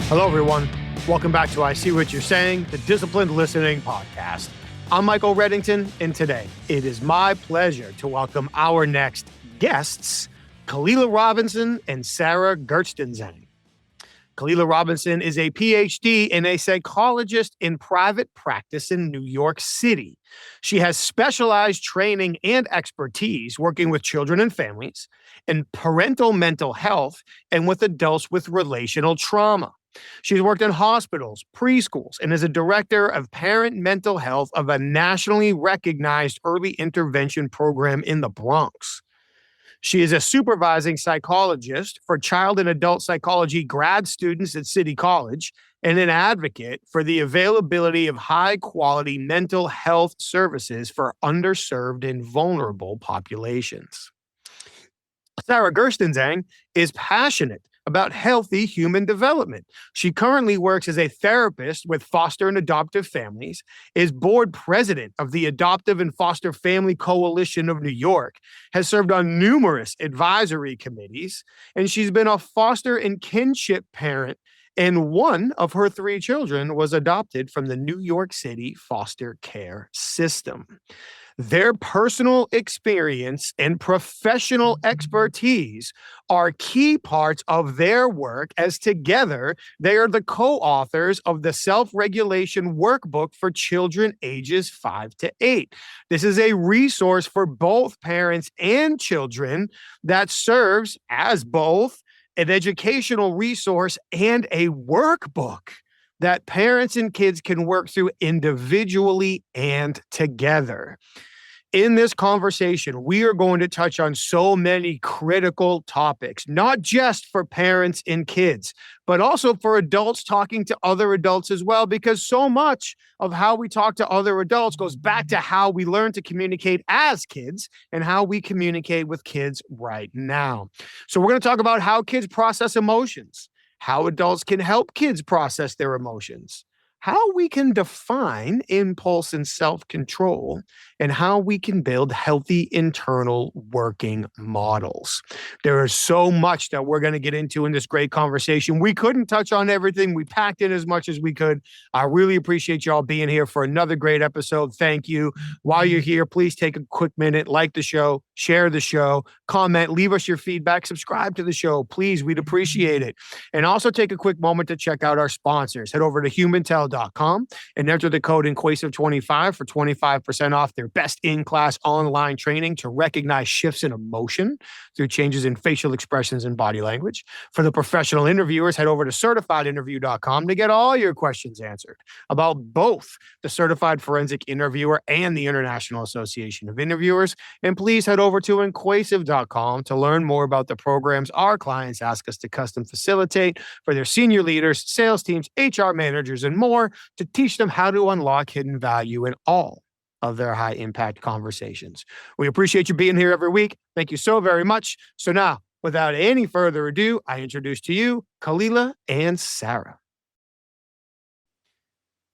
Hello, everyone. Welcome back to I See What You're Saying, the Disciplined Listening Podcast. I'm Michael Reddington, and today it is my pleasure to welcome our next guests, Kahlila Robinson and Sarah Gerstenzang. Kahlila Robinson is a PhD and a psychologist in private practice in New York City. She has specialized training and expertise working with children and families in parental mental health and with adults with relational trauma. She's worked in hospitals, preschools, and is a director of parent mental health of a nationally recognized early intervention program in the Bronx. She is a supervising psychologist for child and adult psychology grad students at City College and an advocate for the availability of high-quality mental health services for underserved and vulnerable populations. Sarah Gerstenzang is passionate about healthy human development. She currently works as a therapist with foster and adoptive families, is board president of the Adoptive and Foster Family Coalition of New York, has served on numerous advisory committees, and she's been a foster and kinship parent, and one of her 3 children was adopted from the New York City foster care system. Their personal experience and professional expertise are key parts of their work, as together they are the co-authors of the Self-Regulation Workbook for children ages 5 to 8. This is a resource for both parents and children that serves as both an educational resource and a workbook that parents and kids can work through individually and together. In this conversation, we are going to touch on so many critical topics, not just for parents and kids, but also for adults talking to other adults as well, because so much of how we talk to other adults goes back to how we learn to communicate as kids and how we communicate with kids right now. So we're going to talk about how kids process emotions, how adults can help kids process their emotions, how we can define impulse and self-control, and how we can build healthy internal working models. There is so much that we're going to get into in this great conversation. We couldn't touch on everything. We packed in as much as we could. I really appreciate y'all being here for another great episode. Thank you. While you're here, please take a quick minute, like the show, share the show, comment, leave us your feedback, subscribe to the show. Please, we'd appreciate it. And also take a quick moment to check out our sponsors. Head over to humantel.com and enter the code INQUASIVE25 for 25% off their best in-class online training to recognize shifts in emotion through changes in facial expressions and body language. For the professional interviewers, head over to certifiedinterview.com to get all your questions answered about both the Certified Forensic Interviewer and the International Association of Interviewers. And please head over to inquasive.com to learn more about the programs our clients ask us to custom facilitate for their senior leaders, sales teams, HR managers, and more to teach them how to unlock hidden value in all of their high impact conversations. We appreciate you being here every week. Thank you so very much. So now, without any further ado, I introduce to you Kahlila and Sarah.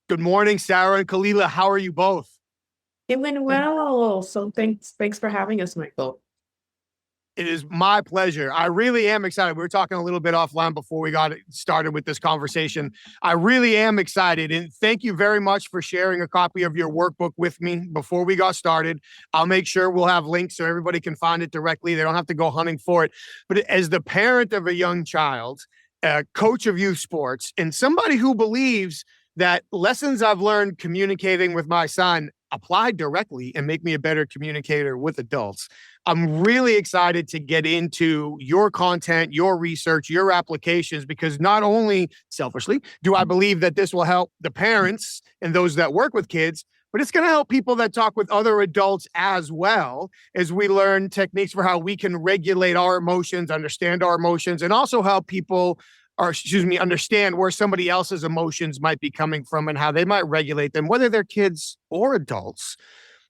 Good morning, Sarah and Kahlila. How are you both? Doing well. So thanks for having us, Michael. It is my pleasure. I really am excited. We were talking a little bit offline before we got started with this conversation. I really am excited. And thank you very much for sharing a copy of your workbook with me before we got started. I'll make sure we'll have links so everybody can find it directly. They don't have to go hunting for it. But as the parent of a young child, a coach of youth sports, and somebody who believes that lessons I've learned communicating with my son apply directly and make me a better communicator with adults, I'm really excited to get into your content, your research, your applications, because not only selfishly do I believe that this will help the parents and those that work with kids, but it's going to help people that talk with other adults as well, as we learn techniques for how we can regulate our emotions, understand our emotions, and also help people understand where somebody else's emotions might be coming from and how they might regulate them, whether they're kids or adults.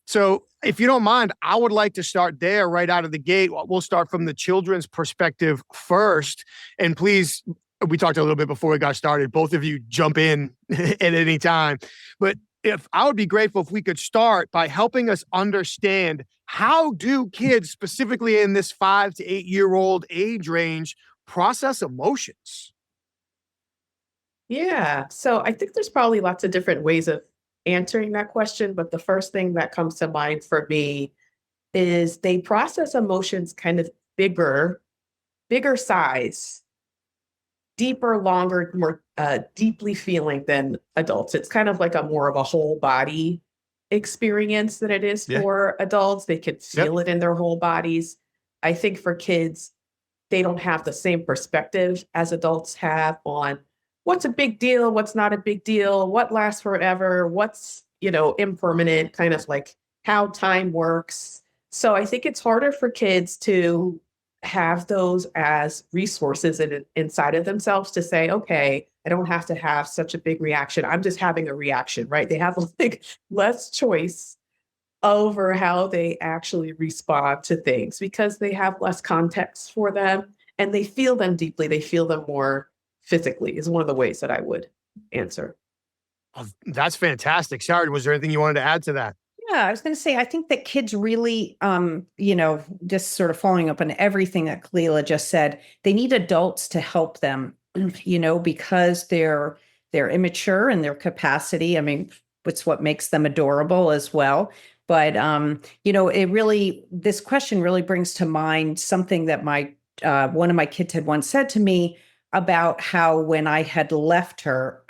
So if you don't mind, I would like to start there right out of the gate. We'll start from the children's perspective first. And please, we talked a little bit before we got started. Both of you jump in at any time. But if I would be grateful if we could start by helping us understand, how do kids, specifically in this 5 to 8 year old age range, process emotions? Yeah. So I think there's probably lots of different ways of answering that question. But the first thing that comes to mind for me is they process emotions kind of bigger size, deeper, longer, more deeply feeling than adults. It's kind of like a more of a whole body experience than it is Yeah. for adults. They can Yep. feel it in their whole bodies. I think for kids, they don't have the same perspective as adults have on what's a big deal, what's not a big deal, what lasts forever, what's, impermanent, kind of like how time works. So I think it's harder for kids to have those as resources inside of themselves to say, okay, I don't have to have such a big reaction. I'm just having a reaction, right? They have like less choice over how they actually respond to things because they have less context for them and they feel them deeply. They feel them more physically, is one of the ways that I would answer. Oh, that's fantastic. Sorry, was there anything you wanted to add to that? Yeah, I was going to say, I think that kids really, just sort of following up on everything that Kahlila just said, they need adults to help them, because they're immature in their capacity. I mean, it's what makes them adorable as well. But this question really brings to mind something that my one of my kids had once said to me about how when I had left her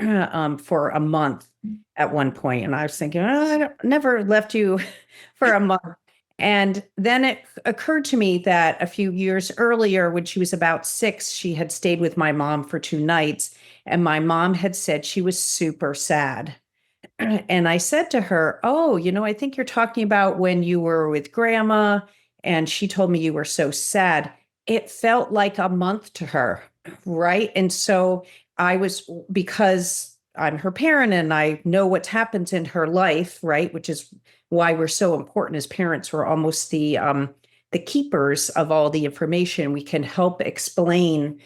for a month at one point, and I was thinking, never left you for a month. And then it occurred to me that a few years earlier, when she was about 6, she had stayed with my mom for 2 nights, and my mom had said she was super sad. And I said to her, "Oh, I think you're talking about when you were with grandma." And she told me, "You were so sad." It felt like a month to her. Right. And so because I'm her parent and I know what's happened in her life, right, which is why we're so important as parents. We're almost the keepers of all the information. We can help explain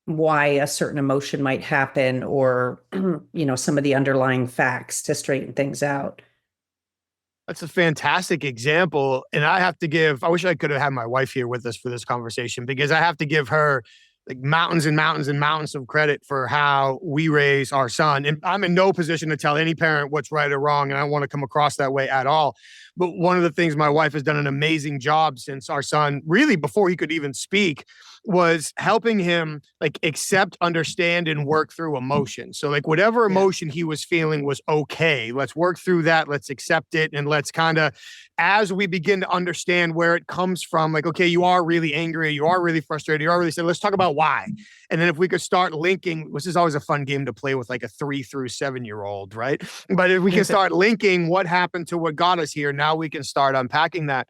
why a certain emotion might happen, or some of the underlying facts to straighten things out. That's a fantastic example. And I wish I could have had my wife here with us for this conversation, because I have to give her like mountains and mountains and mountains of credit for how we raise our son. And I'm in no position to tell any parent what's right or wrong, and I don't want to come across that way at all. But one of the things my wife has done an amazing job since our son, really before he could even speak, was helping him like accept, understand, and work through emotion. So like whatever emotion he was feeling was okay. Let's work through that. Let's accept it. And let's kind of, as we begin to understand where it comes from, like, okay, you are really angry, you are really frustrated, you are really sad. Let's talk about why. And then if we could start linking, which is always a fun game to play with like a 3 through 7-year-old, right? But if we can start linking what happened to what got us here, now we can start unpacking that.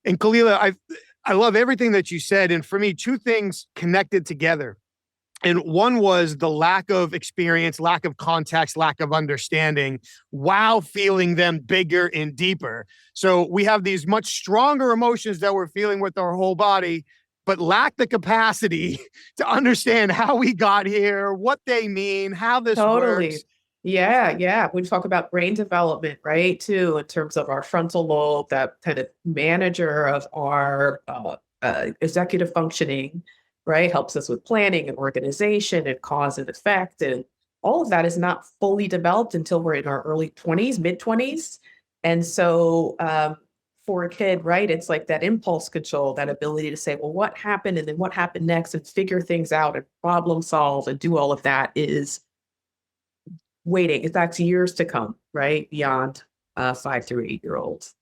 And Kahlila, I love everything that you said. And for me, 2 things connected together. And one was the lack of experience, lack of context, lack of understanding, while feeling them bigger and deeper. So we have these much stronger emotions that we're feeling with our whole body, but lack the capacity to understand how we got here, what they mean, how this Totally. works. Yeah, yeah. We talk about brain development, right? Too, in terms of our frontal lobe, that kind of manager of our executive functioning, right? Helps us with planning and organization and cause and effect. And all of that is not fully developed until we're in our early 20s, mid 20s. And so for a kid, right, it's like that impulse control, that ability to say, well, what happened and then what happened next, and figure things out and problem solve and do all of that is waiting. That's years to come, right? Beyond 5 through 8 year olds.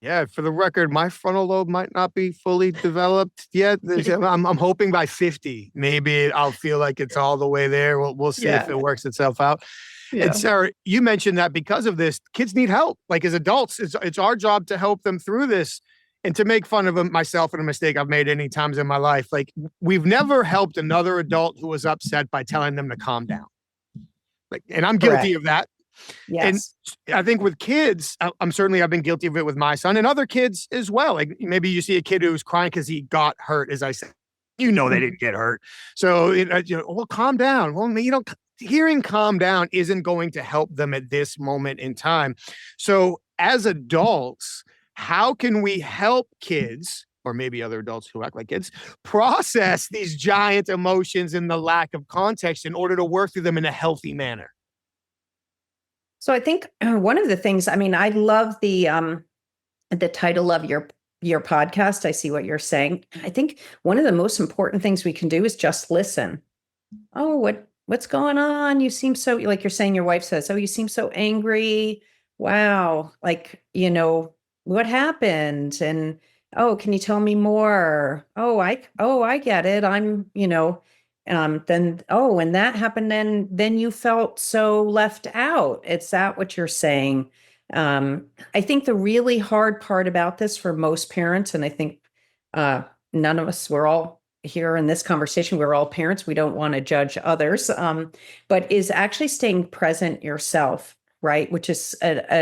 Yeah, for the record, my frontal lobe might not be fully developed yet. I'm hoping by 50, maybe I'll feel like it's all the way there. We'll see if it works itself out. And Yeah. Sarah, you mentioned that because of this, kids need help. Like as adults, it's our job to help them through this, and to make fun of myself and a mistake I've made any times in my life. Like we've never helped another adult who was upset by telling them to calm down. Like, and I'm guilty of that. And Yes. I think with kids, I've been guilty of it with my son and other kids as well. Like maybe you see a kid who's crying because he got hurt, as I said, they didn't get hurt. So, well, calm down. Well, hearing calm down isn't going to help them at this moment in time. So as adults, how can we help kids or maybe other adults who act like kids, process these giant emotions and the lack of context in order to work through them in a healthy manner? So I think one of the things, I mean, I love the title of your podcast. I see what you're saying. I think one of the most important things we can do is just listen. Oh, what's going on? You seem so, like you're saying, your wife says, oh, you seem so angry. Wow. Like, what happened? And oh, can you tell me more? Oh, I get it. Then, oh, when that happened, then you felt so left out. Is that what you're saying? I think the really hard part about this for most parents, and I think none of us, we're all here in this conversation, we're all parents. We don't want to judge others, but is actually staying present yourself, right? Which is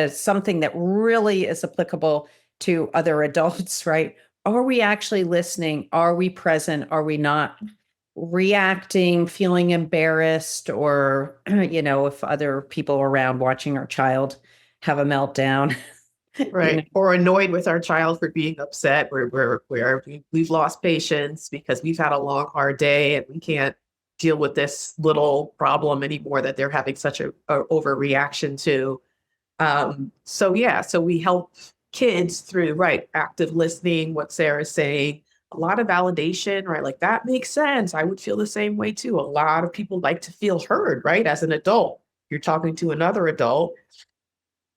something that really is applicable to other adults, right? Are we actually listening? Are we present? Are we not reacting, feeling embarrassed, or, if other people around watching our child have a meltdown? Right. Or annoyed with our child for being upset, we've lost patience because we've had a long, hard day and we can't deal with this little problem anymore that they're having such a overreaction to. So we help kids through, right, active listening, what Sarah's saying, a lot of validation, right? Like, that makes sense. I would feel the same way too. A lot of people like to feel heard, right? As an adult, you're talking to another adult,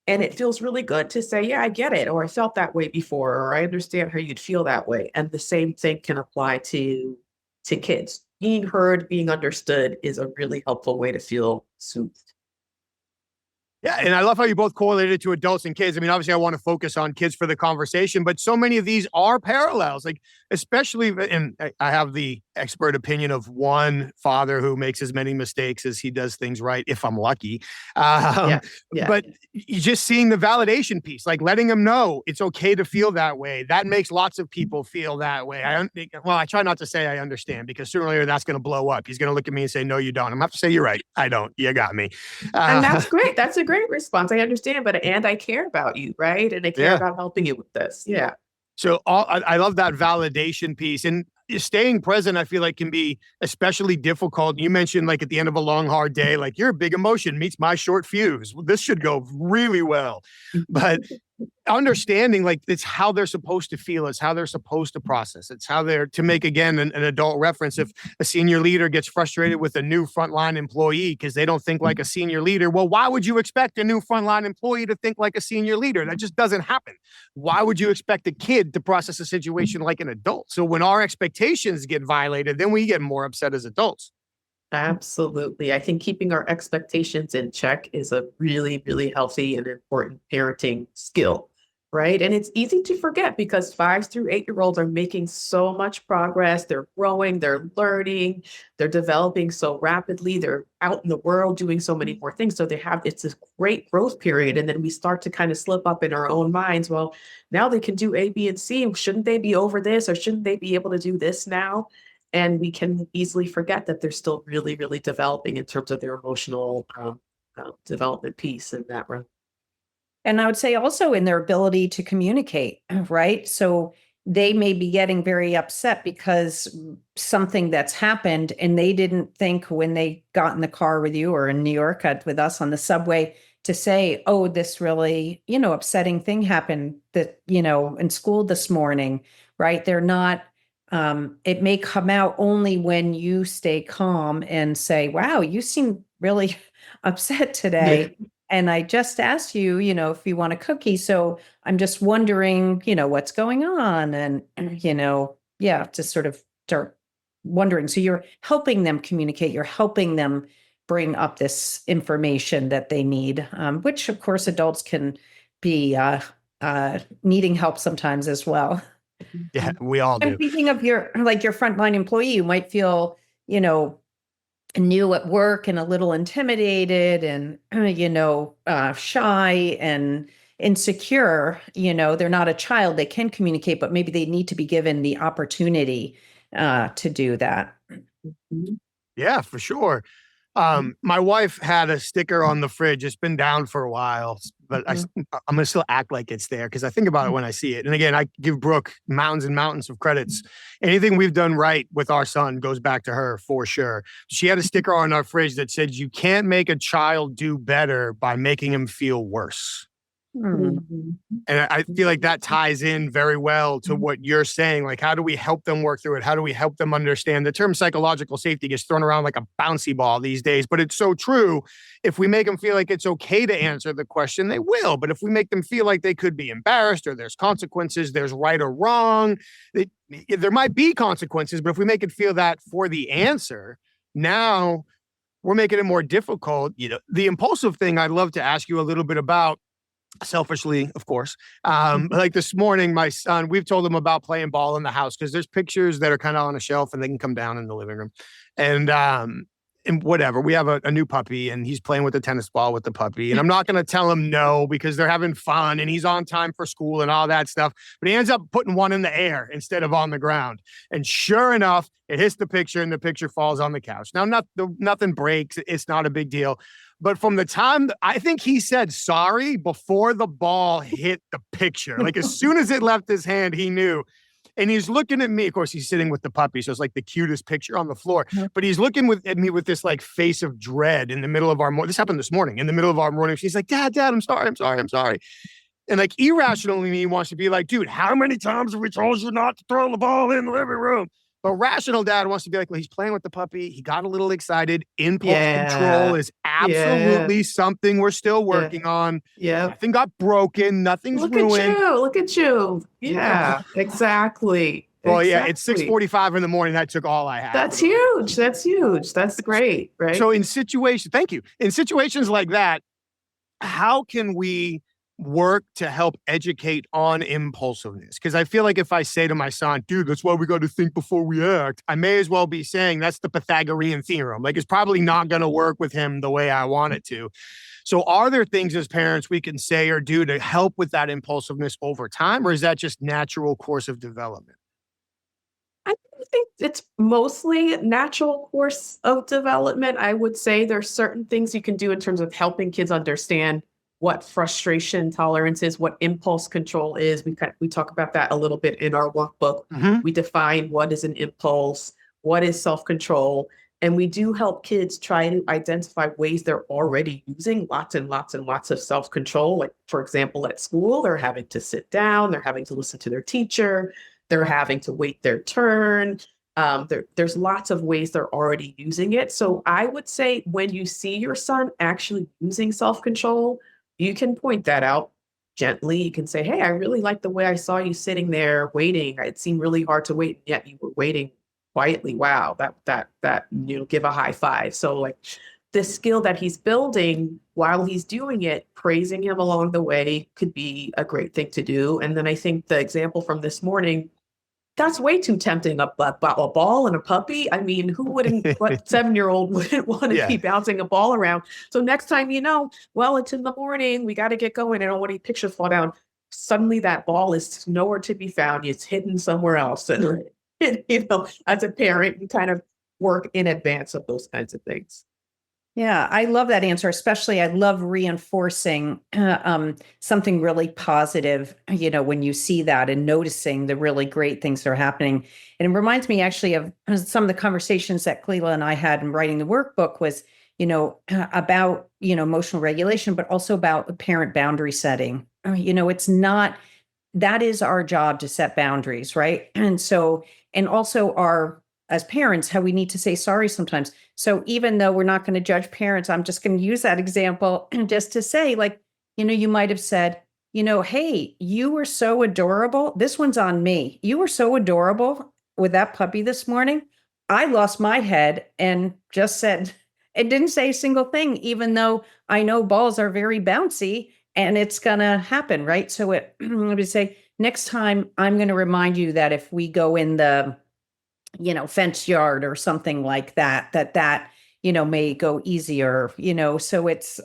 and it feels really good to say, yeah, I get it, or I felt that way before, or I understand how you'd feel that way. And the same thing can apply to kids. Being heard, being understood is a really helpful way to feel soothed. Yeah, and I love how you both correlated to adults and kids. I mean, obviously, I want to focus on kids for the conversation, but so many of these are parallels. Like, especially, and I have the expert opinion of one father who makes as many mistakes as he does things right, if I'm lucky. Yeah. But you just seeing the validation piece, like letting them know it's okay to feel that way. That makes lots of people feel that way. I try not to say I understand, because sooner or later that's going to blow up. He's going to look at me and say, no, you don't. I'm going to have to say, you're right. I don't. You got me. And that's great. That's a great response. I understand, and I care about you, right? And I care about helping you with this. Yeah. So I love that validation piece, and staying present, I feel like, can be especially difficult. You mentioned, like, at the end of a long, hard day, like, your big emotion meets my short fuse. This should go really well. But understanding, like, it's how they're supposed to feel, it's how they're supposed to process, it's how they're, to make, again, an adult reference, if a senior leader gets frustrated with a new frontline employee because they don't think like a senior leader, well, why would you expect a new frontline employee to think like a senior leader? That just doesn't happen. Why would you expect a kid to process a situation like an adult? So when our expectations get violated, then we get more upset as adults. Absolutely. I think keeping our expectations in check is a really, really healthy and important parenting skill, right? And it's easy to forget because 5 through 8-year-olds are making so much progress. They're growing, they're learning, they're developing so rapidly. They're out in the world doing so many more things. So it's this great growth period. And then we start to kind of slip up in our own minds. Well, now they can do A, B, and C. Shouldn't they be over this, or shouldn't they be able to do this now? And we can easily forget that they're still really, really developing in terms of their emotional development piece in that realm. And I would say also in their ability to communicate, right? So they may be getting very upset because something that's happened, and they didn't think when they got in the car with you, or in New York with us on the subway, to say, oh, this really, upsetting thing happened that, in school this morning, right? They're not, it may come out only when you stay calm and say, wow, you seem really upset today. And I just asked you, if you want a cookie. So I'm just wondering, what's going on. And, to sort of start wondering. So you're helping them communicate. You're helping them bring up this information that they need, which, of course, adults can be needing help sometimes as well. Yeah, we all do. I'm thinking of your frontline employee. You might feel, new at work and a little intimidated and, shy and insecure. They're not a child. They can communicate, but maybe they need to be given the opportunity to do that. Yeah, for sure. My wife had a sticker on the fridge. It's been down for a while, but I'm going to still act like it's there because I think about it when I see it. And again, I give Brooke mountains and mountains of credits. Anything we've done right with our son goes back to her for sure. She had a sticker on our fridge that said, "You can't make a child do better by making him feel worse." And I feel like that ties in very well to what you're saying. Like, how do we help them work through it? How do we help them understand? The term psychological safety gets thrown around like a bouncy ball these days, but it's so true. If we make them feel like it's okay to answer the question, they will. But if we make them feel like they could be embarrassed or there's consequences, there's right or wrong, there might be consequences, but if we make it feel that for the answer, now we're making it more difficult. The impulsive thing I'd love to ask you a little bit about. Selfishly, of course. Like this morning, my son, we've told him about playing ball in the house because there's pictures that are kind of on a shelf and they can come down in the living room. And whatever, we have a new puppy and he's playing with the tennis ball with the puppy. And I'm not going to tell him no because they're having fun and he's on time for school and all that stuff. But he ends up putting one in the air instead of on the ground. And sure enough, it hits the picture and the picture falls on the couch. Now, nothing breaks. It's not a big deal. But from the time I think he said sorry before the ball hit the picture, like as soon as it left his hand, he knew. And he's looking at me. Of course, he's sitting with the puppy, so it's like the cutest picture on the floor. But he's looking at me with this like face of dread in the middle of our morning. This happened this morning. In the middle of our morning, she's like, "Dad, I'm sorry." And like irrationally, he wants to be like, "Dude, how many times have we told you not to throw the ball in the living room?" But rational dad wants to be like, well, he's playing with the puppy. He got a little excited. Impulse control is absolutely something we're still working on. Yeah. Nothing got broken. Nothing's ruined. Look at you. Yeah, exactly. Well, yeah, it's 6:45 in the morning. That took all I had. That's huge. That's great, right? So thank you. In situations like that, how can we work to help educate on impulsiveness? Because I feel like if I say to my son, "Dude, that's why we got to think before we act," I may as well be saying that's the Pythagorean theorem. Like it's probably not going to work with him the way I want it to. So are there things as parents we can say or do to help with that impulsiveness over time, or is that just natural course of development? I think it's mostly natural course of development. I would say there's certain things you can do in terms of helping kids understand what frustration tolerance is, what impulse control is. We talk about that a little bit in our workbook. We define what is an impulse, what is self-control, and we do help kids try to identify ways they're already using lots and lots and lots of self-control. Like, for example, at school, they're having to sit down, they're having to listen to their teacher, they're having to wait their turn. There's lots of ways they're already using it. So I would say when you see your son actually using self-control, you can point that out gently. You can say, "Hey, I really like the way I saw you sitting there waiting. It seemed really hard to wait, yet you were waiting quietly. Wow, that give a high five." So like the skill that he's building while he's doing it, praising him along the way could be a great thing to do. And then I think the example from this morning, that's way too tempting. A ball and a puppy. I mean, who wouldn't, what 7-year-old wouldn't want to be bouncing a ball around? So next time, well, it's in the morning, we got to get going. I don't want any pictures fall down. Suddenly that ball is nowhere to be found. It's hidden somewhere else. And, as a parent, you kind of work in advance of those kinds of things. Yeah, I love that answer. Especially, I love reinforcing something really positive, when you see that and noticing the really great things that are happening. And it reminds me actually of some of the conversations that Kahlila and I had in writing the workbook was, about, emotional regulation, but also about parent boundary setting. It's not, that is our job to set boundaries, right? And also as parents, how we need to say sorry sometimes. So even though we're not going to judge parents, I'm just going to use that example just to say, like, you might have said, "Hey, you were so adorable. This one's on me. You were so adorable with that puppy this morning. I lost my head and just said," it didn't say a single thing, even though I know balls are very bouncy and it's going to happen, right? So it would say, next time I'm going to remind you that if we go in the fence yard or something like that may go easier, so it's,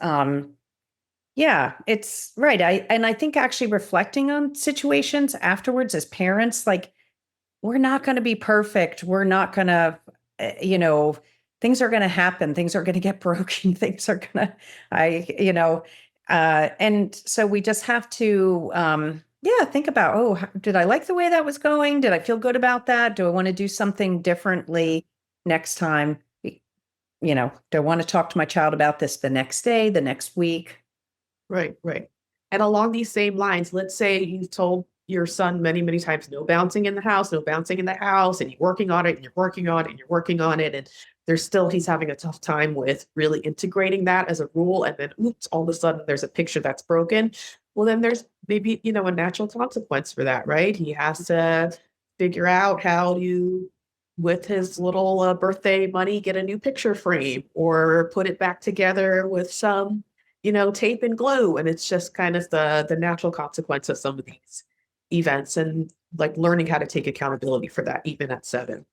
it's right. I think actually reflecting on situations afterwards as parents, like we're not going to be perfect. We're not going to, things are going to happen. Things are going to get broken. Things are going to, and so we just have to, think about, did I like the way that was going? Did I feel good about that? Do I want to do something differently next time? Do I want to talk to my child about this the next day, the next week? Right, right. And along these same lines, let's say you've told your son many, many times, no bouncing in the house, no bouncing in the house, and you're working on it, and you're working on it, and you're working on it, and he's having a tough time with really integrating that as a rule, and then oops, all of a sudden there's a picture that's broken. Well, then there's maybe, a natural consequence for that, right? He has to figure out how to, with his little birthday money, get a new picture frame or put it back together with some tape and glue. And it's just kind of the natural consequence of some of these events, and like learning how to take accountability for that, even at 7.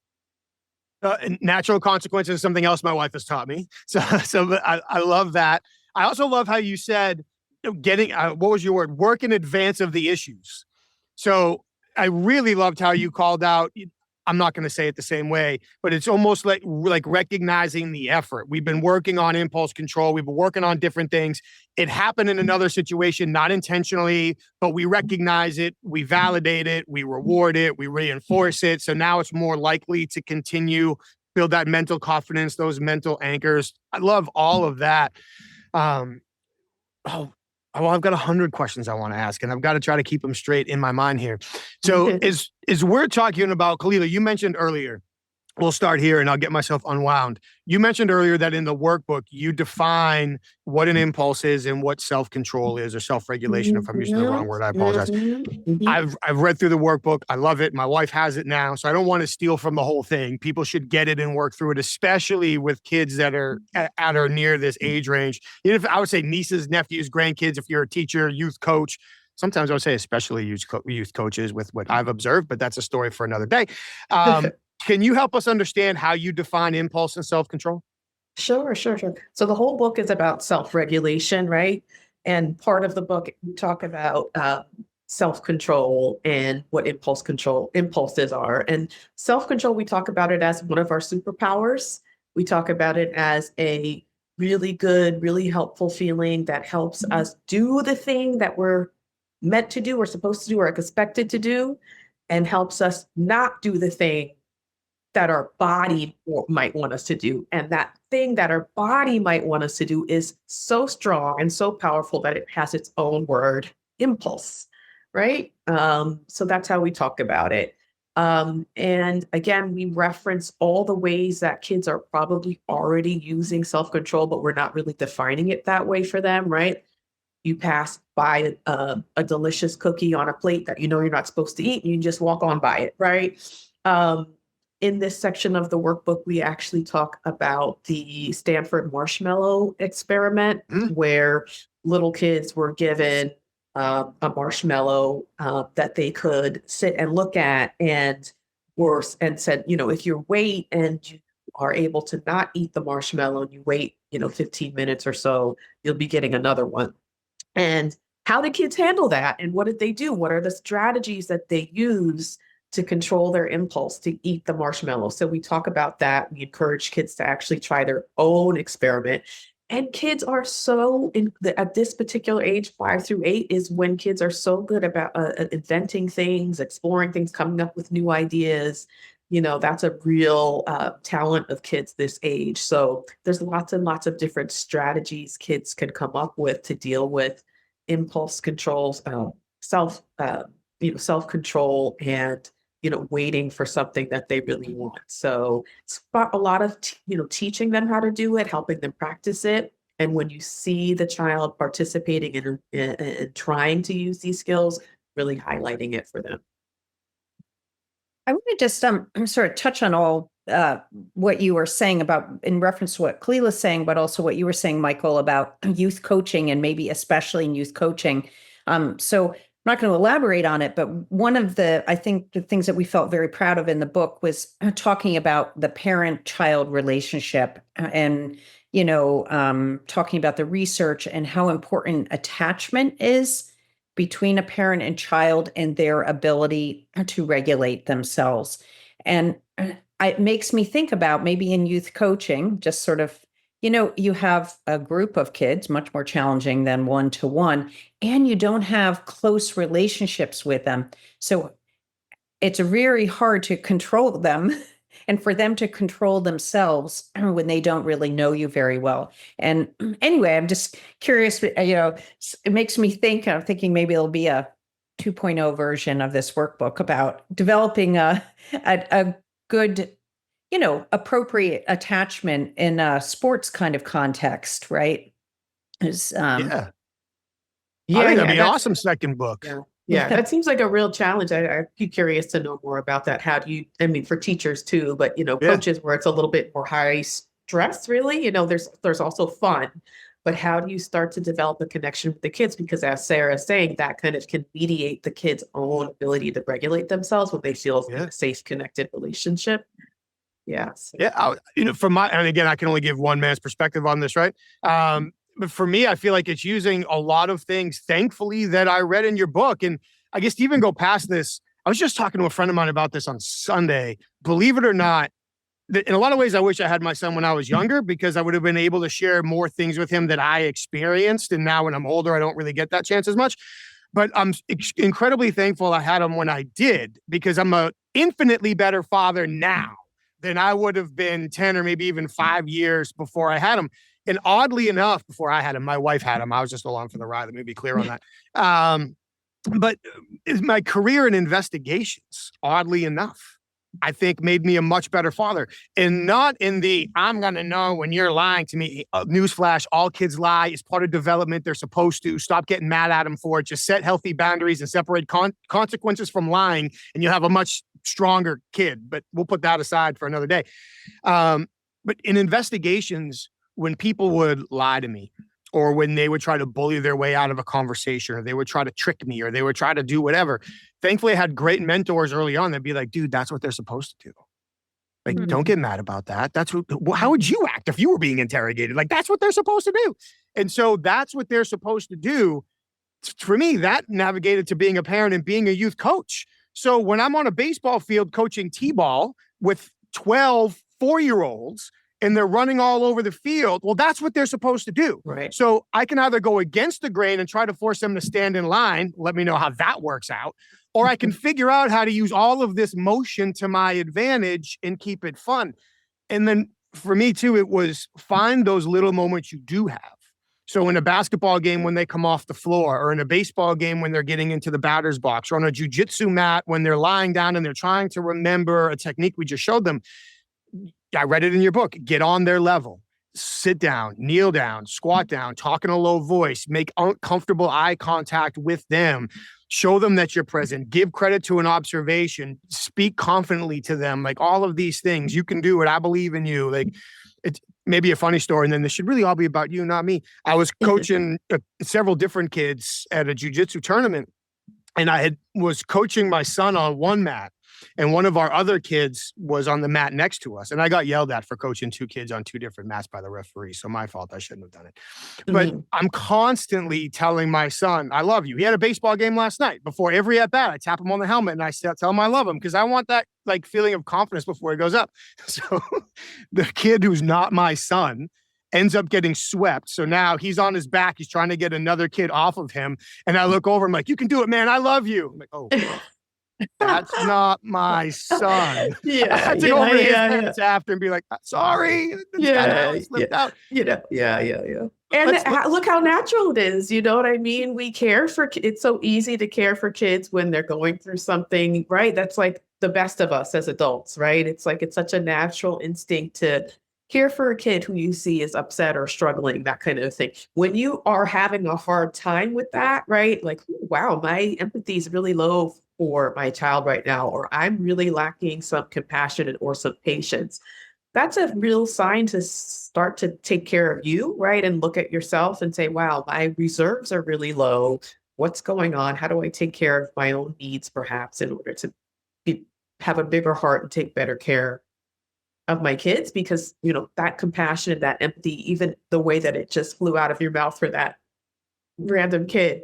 Natural consequences is something else my wife has taught me. So I love that. I also love how you said, getting, what was your word? Work in advance of the issues. So I really loved how you called out, I'm not going to say it the same way, but it's almost like recognizing the effort. We've been working on impulse control. We've been working on different things. It happened in another situation, not intentionally, but we recognize it, we validate it, we reward it, we reinforce it. So now it's more likely to continue, build that mental confidence, those mental anchors. I love all of that. Well, I've got 100 questions I want to ask, and I've got to try to keep them straight in my mind here. So as we're talking about, Kahlila, you mentioned earlier, we'll start here and I'll get myself unwound. You mentioned earlier that in the workbook, you define what an impulse is and what self-control is, or self-regulation. If I'm using the wrong word, I apologize. I've read through the workbook. I love it. My wife has it now, so I don't want to steal from the whole thing. People should get it and work through it, especially with kids that are at or near this age range. Even if I would say nieces, nephews, grandkids, if you're a teacher, youth coach, sometimes I would say especially youth coaches with what I've observed, but that's a story for another day. Can you help us understand how you define impulse and self-control? Sure. So the whole book is about self-regulation, right? And part of the book, we talk about self-control and what impulses are. And self-control, we talk about it as one of our superpowers. We talk about it as a really good, really helpful feeling that helps us do the thing that we're meant to do, or supposed to do, or expected to do, and helps us not do the thing that our body might want us to do. And that thing that our body might want us to do is so strong and so powerful that it has its own word, impulse, right? So that's how we talk about it. And again, we reference all the ways that kids are probably already using self-control, but we're not really defining it that way for them, right? You pass by a delicious cookie on a plate that you're not supposed to eat, and you just walk on by it, right? In this section of the workbook, we actually talk about the Stanford marshmallow experiment, where little kids were given a marshmallow that they could sit and look at, and said, if you wait and you are able to not eat the marshmallow, and you wait, 15 minutes or so, you'll be getting another one. And how did kids handle that? And what did they do? What are the strategies that they use to control their impulse to eat the marshmallow? So we talk about that. We encourage kids to actually try their own experiment. And kids are at this particular age, 5 through 8, is when kids are so good about inventing things, exploring things, coming up with new ideas. That's a real talent of kids this age. So there's lots and lots of different strategies kids can come up with to deal with impulse controls, self-control, and waiting for something that they really want. So it's about a lot of teaching them how to do it, helping them practice it. And when you see the child participating in trying to use these skills, really highlighting it for them. I want to just sort of touch on all what you were saying about, in reference to what Kahlila's saying, but also what you were saying, Michael, about youth coaching, and maybe especially in youth coaching. So I'm not going to elaborate on it, but one of I think the things that we felt very proud of in the book was talking about the parent-child relationship, and talking about the research and how important attachment is between a parent and child and their ability to regulate themselves. And it makes me think about maybe in youth coaching, just sort of, you have a group of kids, much more challenging than one-to-one, and you don't have close relationships with them. So it's very hard to control them and for them to control themselves when they don't really know you very well. And anyway, I'm just curious, it makes me think, I'm thinking maybe it'll be a 2.0 version of this workbook about developing a good, appropriate attachment in a sports kind of context, right? Yeah. Yeah, I think that'd yeah, be an awesome second book. yeah, yeah. That seems like a real challenge. I'd be curious to know more about that. How do you, I mean, for teachers too, but Yeah. coaches where it's a little bit more high stress, really, there's also fun, but how do you start to develop a connection with the kids? Because as Sarah is saying, that kind of can mediate the kids' own ability to regulate themselves when they feel in Yeah. a safe, connected relationship. Yeah. So, Yeah. And again, I can only give one man's perspective on this, right? But for me, I feel like it's using a lot of things, thankfully, that I read in your book. And I guess to even go past this, I was just talking to a friend of mine about this on Sunday. Believe it or not, in a lot of ways, I wish I had my son when I was younger because I would have been able to share more things with him that I experienced. And now when I'm older, I don't really get that chance as much. But I'm incredibly thankful I had him when I did because I'm an infinitely better father now than I would have been 10 or maybe even 5 years before I had him. And oddly enough, before I had him, my wife had him. I was just along for the ride. Let me be clear on that. But my career in investigations, oddly enough, I think made me a much better father. And not in the, I'm going to know when you're lying to me. Newsflash, all kids lie. It's part of development. They're supposed to. Stop getting mad at them for it. Just set healthy boundaries and separate consequences from lying, and you'll have a much stronger kid. But we'll put that aside for another day. But in investigations, when people would lie to me, or when they would try to bully their way out of a conversation, or they would try to trick me, or they would try to do whatever. Thankfully, I had great mentors early on that'd be like, dude, that's what they're supposed to do. Like, Mhm. don't get mad about that. How would you act if you were being interrogated? Like, that's what they're supposed to do. And so that's what they're supposed to do. For me, that navigated to being a parent and being a youth coach. So when I'm on a baseball field coaching T-ball with 12 4-year-olds, and they're running all over the field, well, that's what they're supposed to do. Right. So I can either go against the grain and try to force them to stand in line, let me know how that works out, or I can figure out how to use all of this motion to my advantage and keep it fun. And then for me too, it was find those little moments you do have. So in a basketball game when they come off the floor, or in a baseball game when they're getting into the batter's box, or on a jujitsu mat when they're lying down and they're trying to remember a technique we just showed them. I read it in your book. Get on their level. Sit down, kneel down, squat down, talk in a low voice, make uncomfortable eye contact with them, show them that you're present, give credit to an observation, speak confidently to them. Like all of these things, you can do it. I believe in you. Like it's maybe a funny story. And then this should really all be about you, not me. I was coaching several different kids at a jujitsu tournament, and I was coaching my son on one mat. And one of our other kids was on the mat next to us. And I got yelled at for coaching 2 kids on 2 different mats by the referee. So my fault. I shouldn't have done it. But I'm constantly telling my son, I love you. He had a baseball game last night. Before every at bat, I tap him on the helmet and I tell him I love him because I want that like feeling of confidence before he goes up. So the kid who's not my son ends up getting swept. So now he's on his back. He's trying to get another kid off of him. And I look over, I'm like, you can do it, man. I love you. I'm like, oh, that's not my son. Yeah. I had to go over to his parents after and be like, sorry. Slipped out. Yeah. And look how natural it is. You know what I mean? We care for it's so easy to care for kids when they're going through something, right? That's like the best of us as adults, right? It's like it's such a natural instinct to care for a kid who you see is upset or struggling, that kind of thing. When you are having a hard time with that, right? Like, wow, my empathy is really low for my child right now, or I'm really lacking some compassion or some patience. That's a real sign to start to take care of you, right? And look at yourself and say, wow, my reserves are really low. What's going on? How do I take care of my own needs, perhaps, in order to have a bigger heart and take better care of my kids? Because, that compassion and that empathy, even the way that it just flew out of your mouth for that random kid,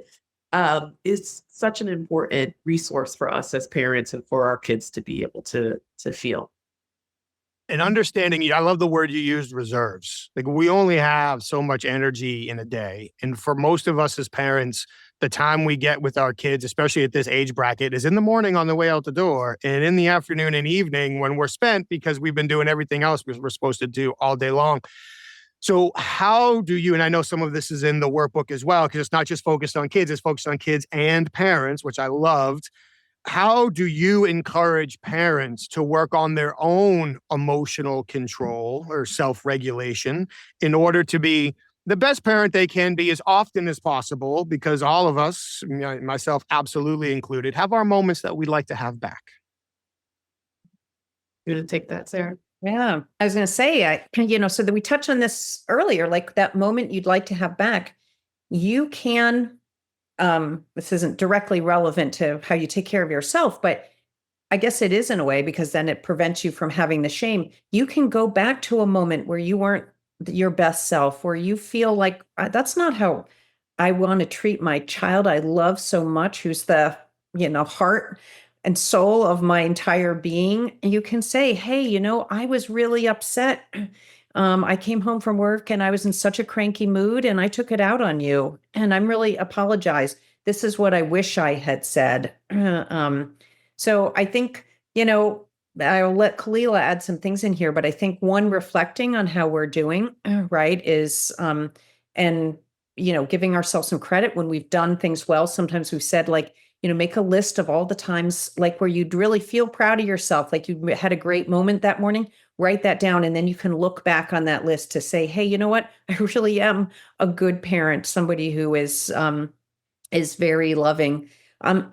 is such an important resource for us as parents and for our kids to be able to feel. And understanding, I love the word you used, reserves. Like we only have so much energy in a day. And for most of us as parents, the time we get with our kids, especially at this age bracket, is in the morning on the way out the door and in the afternoon and evening when we're spent because we've been doing everything else we're supposed to do all day long. So how do you, and I know some of this is in the workbook as well, because it's not just focused on kids, it's focused on kids and parents, which I loved. How do you encourage parents to work on their own emotional control or self-regulation in order to be the best parent they can be as often as possible? Because all of us, myself absolutely included, have our moments that we'd like to have back. You gonna take that, Sarah? Yeah, I was going to say, so that we touched on this earlier, like that moment you'd like to have back, you can, this isn't directly relevant to how you take care of yourself, but I guess it is in a way, because then it prevents you from having the shame. You can go back to a moment where you weren't your best self, where you feel like that's not how I want to treat my child I love so much, who's the, heart and soul of my entire being. And you can say, hey, I was really upset. I came home from work and I was in such a cranky mood and I took it out on you. And I'm really apologize. This is what I wish I had said. So I think, I'll let Kahlila add some things in here, but I think one, reflecting on how we're doing, right, is, and, giving ourselves some credit when we've done things well. Sometimes we've said like, make a list of all the times like where you'd really feel proud of yourself, like you had a great moment that morning, write that down. And then you can look back on that list to say, hey, you know what? I really am a good parent, somebody who is very loving.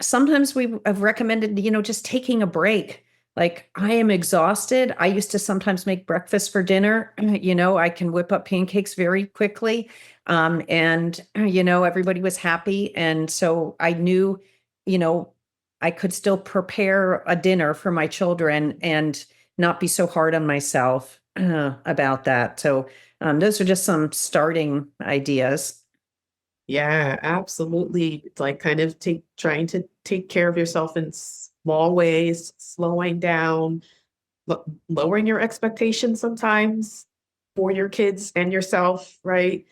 Sometimes we have recommended, just taking a break. Like I am exhausted. I used to sometimes make breakfast for dinner. I can whip up pancakes very quickly. And everybody was happy. And so I knew, I could still prepare a dinner for my children and not be so hard on myself about that. So those are just some starting ideas. Yeah, absolutely. It's like kind of trying to take care of yourself in small ways, slowing down, lowering your expectations sometimes for your kids and yourself, right?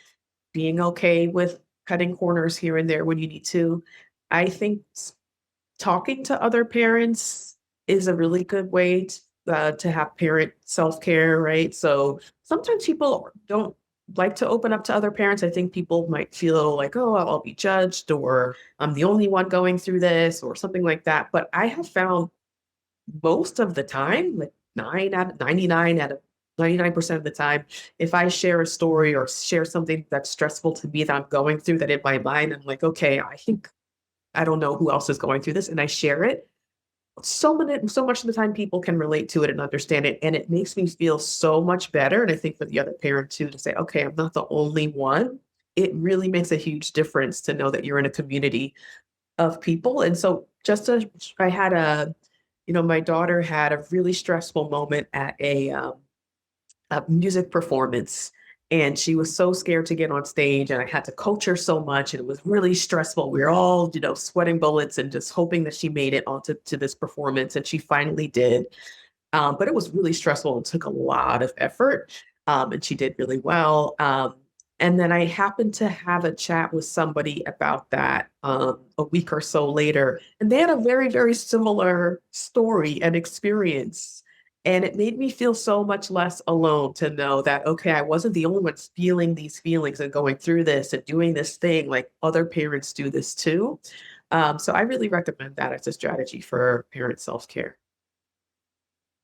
Being okay with cutting corners here and there when you need to. I think talking to other parents is a really good way to have parent self-care, right? So sometimes people don't like to open up to other parents. I think people might feel like, oh, I'll be judged, or I'm the only one going through this, or something like that. But I have found most of the time, like 99 out of 99% of the time, if I share a story or share something that's stressful to me that I'm going through, that in my mind, I'm like, okay, I think I don't know who else is going through this, and I share it. So much of the time people can relate to it and understand it. And it makes me feel so much better. And I think for the other parent too, to say, okay, I'm not the only one. It really makes a huge difference to know that you're in a community of people. And so I had my daughter had a really stressful moment at a music performance. And she was so scared to get on stage, and I had to coach her so much, and it was really stressful. We were all, sweating bullets and just hoping that she made it onto this performance. And she finally did. But it was really stressful and took a lot of effort. And she did really well. And then I happened to have a chat with somebody about that a week or so later. And they had a very, very similar story and experience. And it made me feel so much less alone to know that, okay, I wasn't the only one feeling these feelings and going through this and doing this thing. Like other parents do this too. So I really recommend that as a strategy for parent self-care.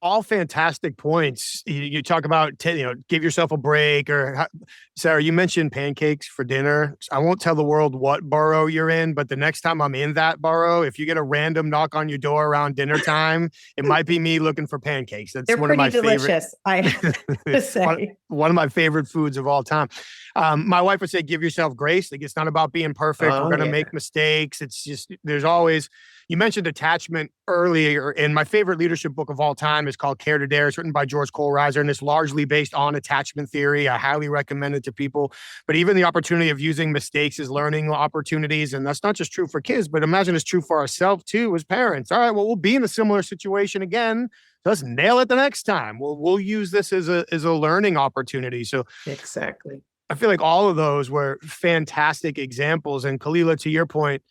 All fantastic points. You talk about, give yourself a break, or Sarah, you mentioned pancakes for dinner. I won't tell the world what borough you're in, but the next time I'm in that borough, if you get a random knock on your door around dinner time, it might be me looking for pancakes. That's They're one of my delicious, I have to say. one of my favorite foods of all time. My wife would say, give yourself grace. Like it's not about being perfect. We're going to make mistakes. It's just, there's always, you mentioned attachment earlier, and my favorite leadership book of all time is called Care to Dare. It's written by George Kohlreiser, and it's largely based on attachment theory. I highly recommend it to people. But even the opportunity of using mistakes as learning opportunities, and that's not just true for kids, but imagine it's true for ourselves too as parents. All right, well, we'll be in a similar situation again. let's nail it the next time. We'll use this as a learning opportunity. So Exactly. I feel like all of those were fantastic examples. And Kahlila, to your point,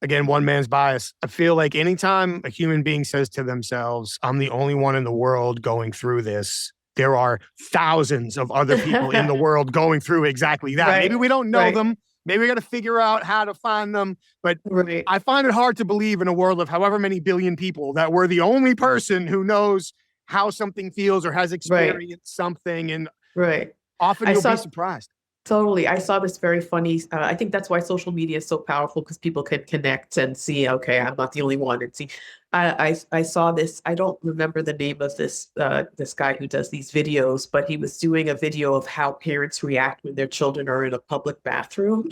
again, one man's bias. I feel like anytime a human being says to themselves, I'm the only one in the world going through this, there are thousands of other people in the world going through exactly that. Right, Maybe we don't know right. them. Maybe we got to figure out how to find them. But Right. I find it hard to believe in a world of however many billion people that we're the only person who knows how something feels or has experienced something. And Right. often I you'll saw be surprised. Totally. I saw this very funny. I think that's why social media is so powerful because people can connect and see, okay, I'm not the only one. And see, I saw this. I don't remember the name of this guy who does these videos, but he was doing a video of how parents react when their children are in a public bathroom.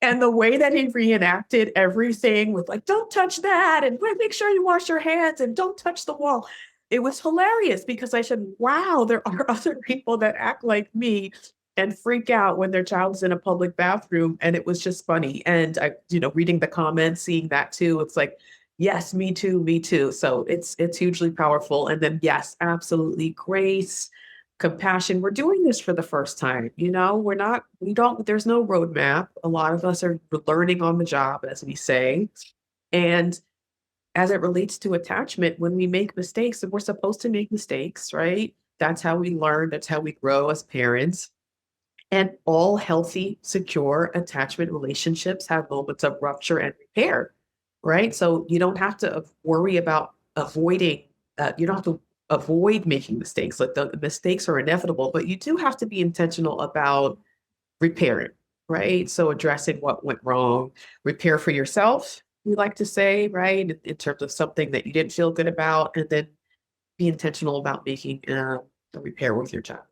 And the way that he reenacted everything with like, don't touch that, and make sure you wash your hands and don't touch the wall. It was hilarious because I said, wow, there are other people that act like me and freak out when their child's in a public bathroom. And it was just funny. And reading the comments, seeing that too, it's like, yes, me too, me too. So it's hugely powerful. And then yes, absolutely grace, compassion. We're doing this for the first time. There's no roadmap. A lot of us are learning on the job, as we say. And as it relates to attachment, when we make mistakes, and we're supposed to make mistakes, right? That's how we learn. That's how we grow as parents. And all healthy, secure attachment relationships have moments of rupture and repair, right? So you don't have to worry about avoiding, you don't have to avoid making mistakes. Like the mistakes are inevitable, but you do have to be intentional about repairing, right? So addressing what went wrong, repair for yourself, we like to say, right? In terms of something that you didn't feel good about, and then be intentional about making a repair with your child.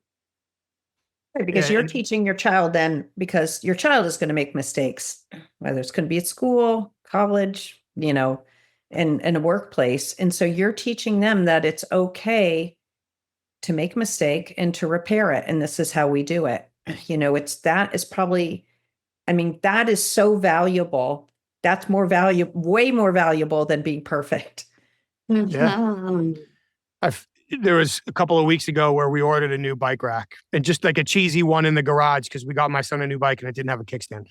Right, because Yeah, you're and- teaching your child then, because your child is going to make mistakes, whether it's going to be at school, college, in a workplace. And so you're teaching them that it's okay to make a mistake and to repair it. And this is how we do it. That is so valuable. That's way more valuable than being perfect. Yeah. There was a couple of weeks ago where we ordered a new bike rack, and just like a cheesy one in the garage because we got my son a new bike and it didn't have a kickstand.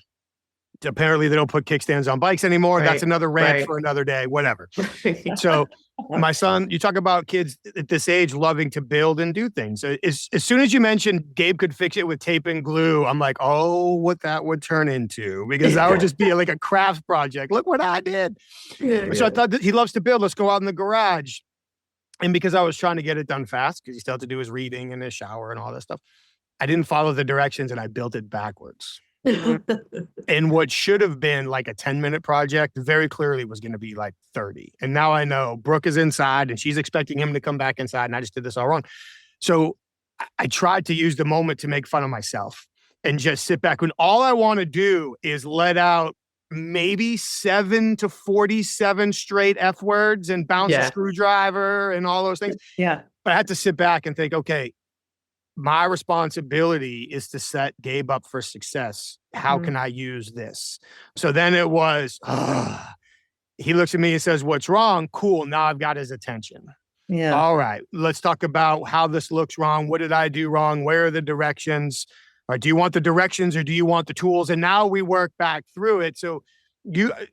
Apparently they don't put kickstands on bikes anymore. That's another rant for another day, whatever. So my son, you talk about kids at this age loving to build and do things. As soon as you mentioned Gabe could fix it with tape and glue, I'm like, oh, what that would turn into, because that would just be like a crafts project. Look what I did. So I thought that he loves to build. Let's go out in the garage. And because I was trying to get it done fast, because he still had to do his reading and his shower and all that stuff, I didn't follow the directions and I built it backwards. And what should have been like a 10-minute project very clearly was going to be like 30. And now I know Brooke is inside and she's expecting him to come back inside, and I just did this all wrong. So I tried to use the moment to make fun of myself and just sit back when all I want to do is let out maybe 7 to 47 straight F words and bounce a screwdriver and all those things. Yeah. But I had to sit back and think, okay, my responsibility is to set Gabe up for success. How can I use this? So then it was, he looks at me and says, what's wrong? Cool. Now I've got his attention. Yeah. All right. Let's talk about how this looks wrong. What did I do wrong? Where are the directions? Or do you want the directions or do you want the tools? And now we work back through it. So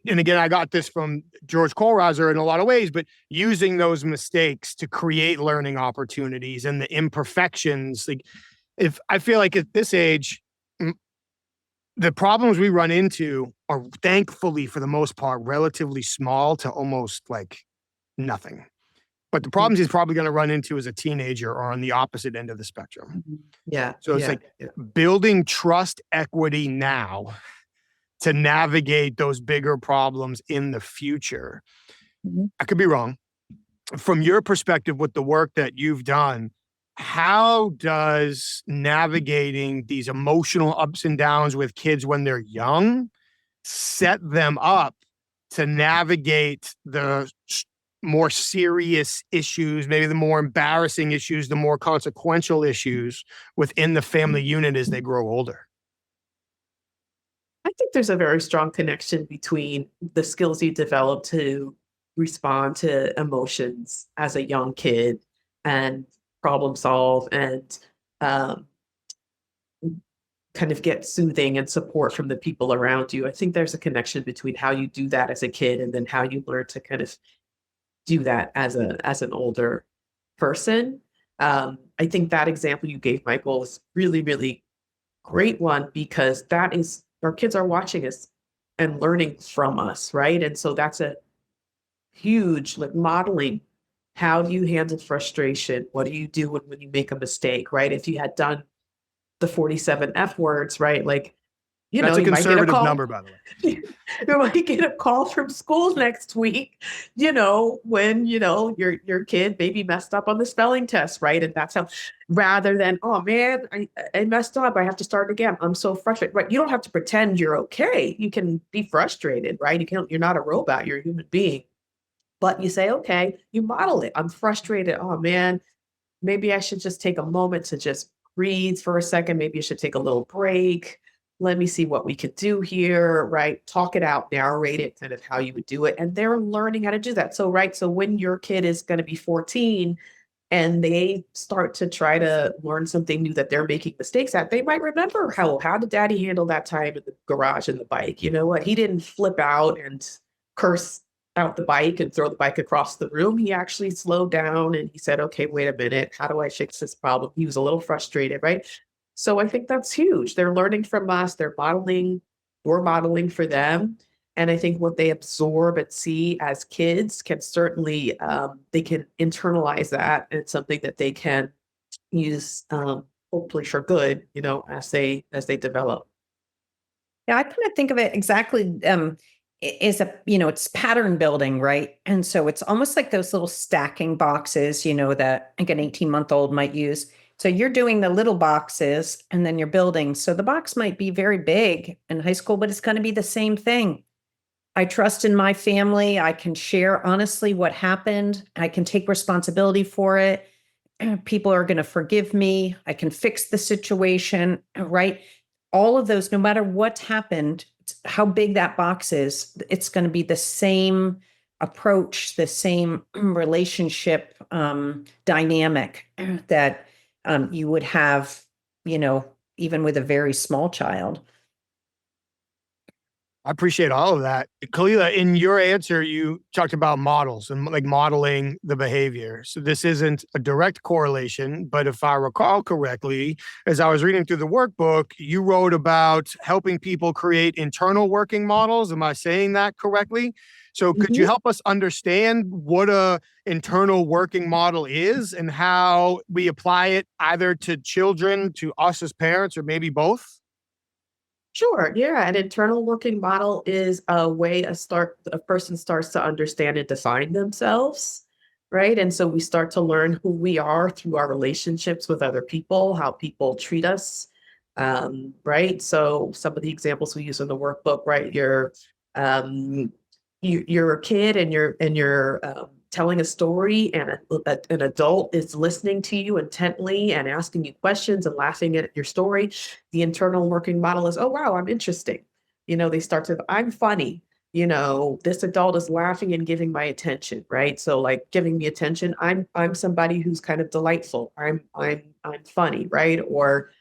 and again, I got this from George Kohlrauser in a lot of ways, but using those mistakes to create learning opportunities and the imperfections. Like, if I feel like at this age, the problems we run into are thankfully, for the most part, relatively small to almost like nothing. But the problems he's probably going to run into as a teenager are on the opposite end of the spectrum. Yeah. So it's building trust equity now to navigate those bigger problems in the future. I could be wrong. From your perspective, with the work that you've done, how does navigating these emotional ups and downs with kids when they're young set them up to navigate the more serious issues, maybe the more embarrassing issues, the more consequential issues within the family unit as they grow older? I think there's a very strong connection between the skills you develop to respond to emotions as a young kid and problem solve and um, kind of get soothing and support from the people around you. I think there's a connection between how you do that as a kid and then how you learn to kind of do that as an older person. I think that example you gave, Michael, is really, really great one because that is our kids are watching us and learning from us, right? And so that's a huge like modeling. How do you handle frustration? What do you do when you make a mistake, right? If you had done the 47 F words, right? Like, That's a you might get a conservative call. number, by the way. You might get a call from school next week, when, your kid maybe messed up on the spelling test, right? And that's how, rather than, oh man, I messed up. I have to start again. I'm so frustrated, right? You don't have to pretend you're okay. You can be frustrated, right? You're not a robot. You're a human being. But you say, okay, you model it. I'm frustrated. Oh man, maybe I should just take a moment to just breathe for a second. Maybe you should take a little break. Let me see what we could do here, right? Talk it out, narrate it, kind of how you would do it. And they're learning how to do that. So, right. So when your kid is going to be 14 and they start to try to learn something new that they're making mistakes at, they might remember how did daddy handle that time in the garage and the bike? You know what? He didn't flip out and curse out the bike and throw the bike across the room. He actually slowed down and he said, okay, wait a minute. How do I fix this problem? He was a little frustrated, right? So I think that's huge. They're learning from us. We're modeling for them. And I think what they absorb and see as kids can certainly, they can internalize that and it's something that they can use, hopefully for good, as they develop. Yeah, I kind of think of it exactly is it's pattern building, right? And so it's almost like those little stacking boxes, that like an 18-month-old might use. So you're doing the little boxes and then you're building. So the box might be very big in high school, but it's going to be the same thing. I trust in my family. I can share honestly what happened. I can take responsibility for it. People are going to forgive me. I can fix the situation, right? All of those, no matter what's happened, how big that box is, it's going to be the same approach, the same relationship dynamic that you would have, even with a very small child. I appreciate all of that. Kahlila, in your answer, you talked about models and like modeling the behavior. So this isn't a direct correlation, but if I recall correctly, as I was reading through the workbook, you wrote about helping people create internal working models. Am I saying that correctly? So could you help us understand what a internal working model is and how we apply it either to children, to us as parents, or maybe both? Sure. Yeah. An internal working model is a way a person starts to understand and define themselves. Right. And so we start to learn who we are through our relationships with other people, how people treat us. Right. So some of the examples we use in the workbook, right? Um, you're a kid and you're telling a story and an adult is listening to you intently and asking you questions and laughing at your story. The internal working model is, oh wow, I'm interesting. They start to, I'm funny. This adult is laughing and giving my attention, right? So like giving me attention, I'm somebody who's kind of delightful. I'm funny, right? Or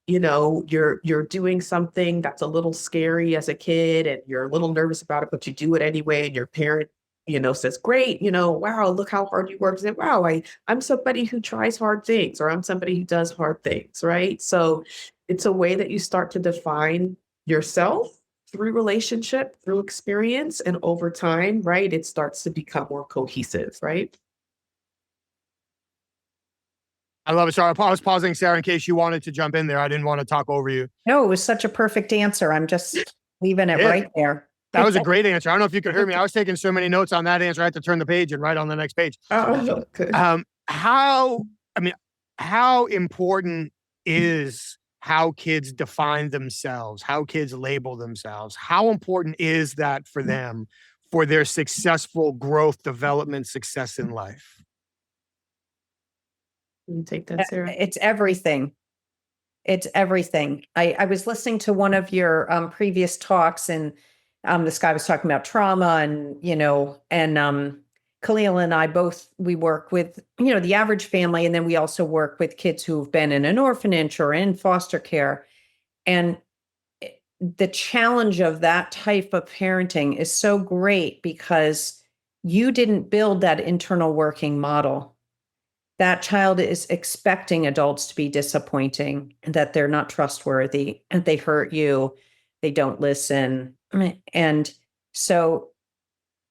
you're doing something that's a little scary as a kid and you're a little nervous about it, but you do it anyway, and your parent says, great, wow, look how hard you worked. And wow, I'm somebody who tries hard things, or I'm somebody who does hard things, right? So it's a way that you start to define yourself through relationship, through experience, and over time, right, it starts to become more cohesive, right? I love it. Sorry, I was pausing, Sarah, in case you wanted to jump in there. I didn't want to talk over you. No, it was such a perfect answer. I'm just leaving it right there. That was a great answer. I don't know if you could hear me. I was taking so many notes on that answer. I had to turn the page and write on the next page. Oh, good. How important is how kids define themselves, how kids label themselves? How important is that for them, for their successful growth, development, success in life? Can you take that, Sarah? It's everything. It's everything. I was listening to one of your previous talks, and This guy was talking about trauma and, Kahlila and I both, we work with, the average family. And then we also work with kids who've been in an orphanage or in foster care. And the challenge of that type of parenting is so great because you didn't build that internal working model. That child is expecting adults to be disappointing and that they're not trustworthy and they hurt you, they don't listen. And so,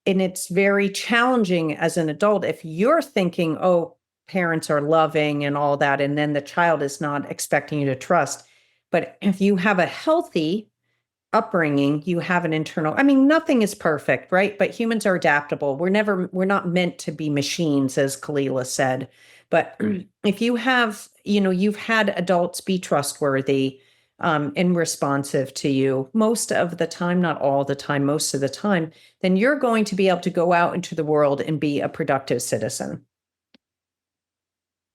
and it's very challenging as an adult if you're thinking, oh, parents are loving and all that, and then the child is not expecting you to trust. But if you have a healthy upbringing, you have an internal, nothing is perfect, right? But humans are adaptable. We're not meant to be machines, as Kahlila said. But if you have, you've had adults be trustworthy, and responsive to you most of the time, not all the time, most of the time, then you're going to be able to go out into the world and be a productive citizen.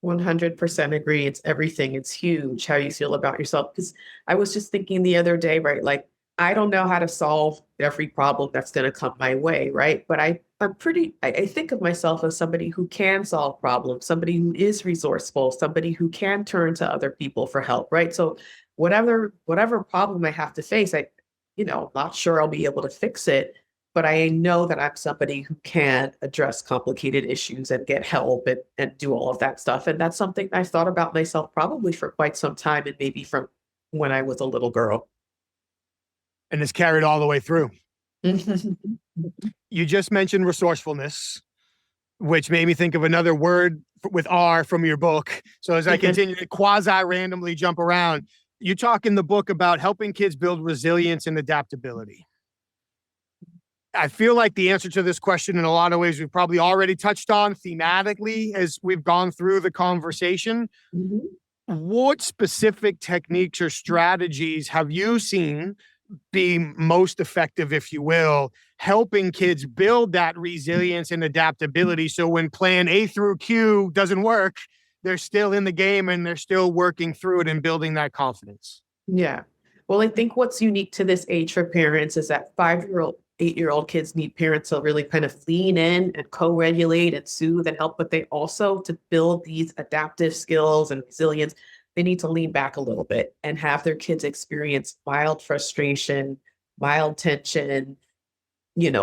100% agree. It's everything. It's huge how you feel about yourself. Because I was just thinking the other day, right? Like, I don't know how to solve every problem that's going to come my way, right? But I think of myself as somebody who can solve problems, somebody who is resourceful, somebody who can turn to other people for help, right? So whatever problem I have to face, I'm not sure I'll be able to fix it, but I know that I'm somebody who can address complicated issues and get help and do all of that stuff. And that's something I've thought about myself probably for quite some time, and maybe from when I was a little girl. And it's carried all the way through. You just mentioned resourcefulness, which made me think of another word with R from your book. So as I continue to quasi-randomly jump around, you talk in the book about helping kids build resilience and adaptability. I feel like the answer to this question in a lot of ways we've probably already touched on thematically as we've gone through the conversation. Mm-hmm. What specific techniques or strategies have you seen be most effective, if you will, helping kids build that resilience and adaptability so when plan A through Q doesn't work, they're still in the game and they're still working through it and building that confidence? Yeah. Well, I think what's unique to this age for parents is that 5-year-old, 8-year-old kids need parents to really kind of lean in and co-regulate and soothe and help, but they also, to build these adaptive skills and resilience, they need to lean back a little bit and have their kids experience mild frustration, mild tension,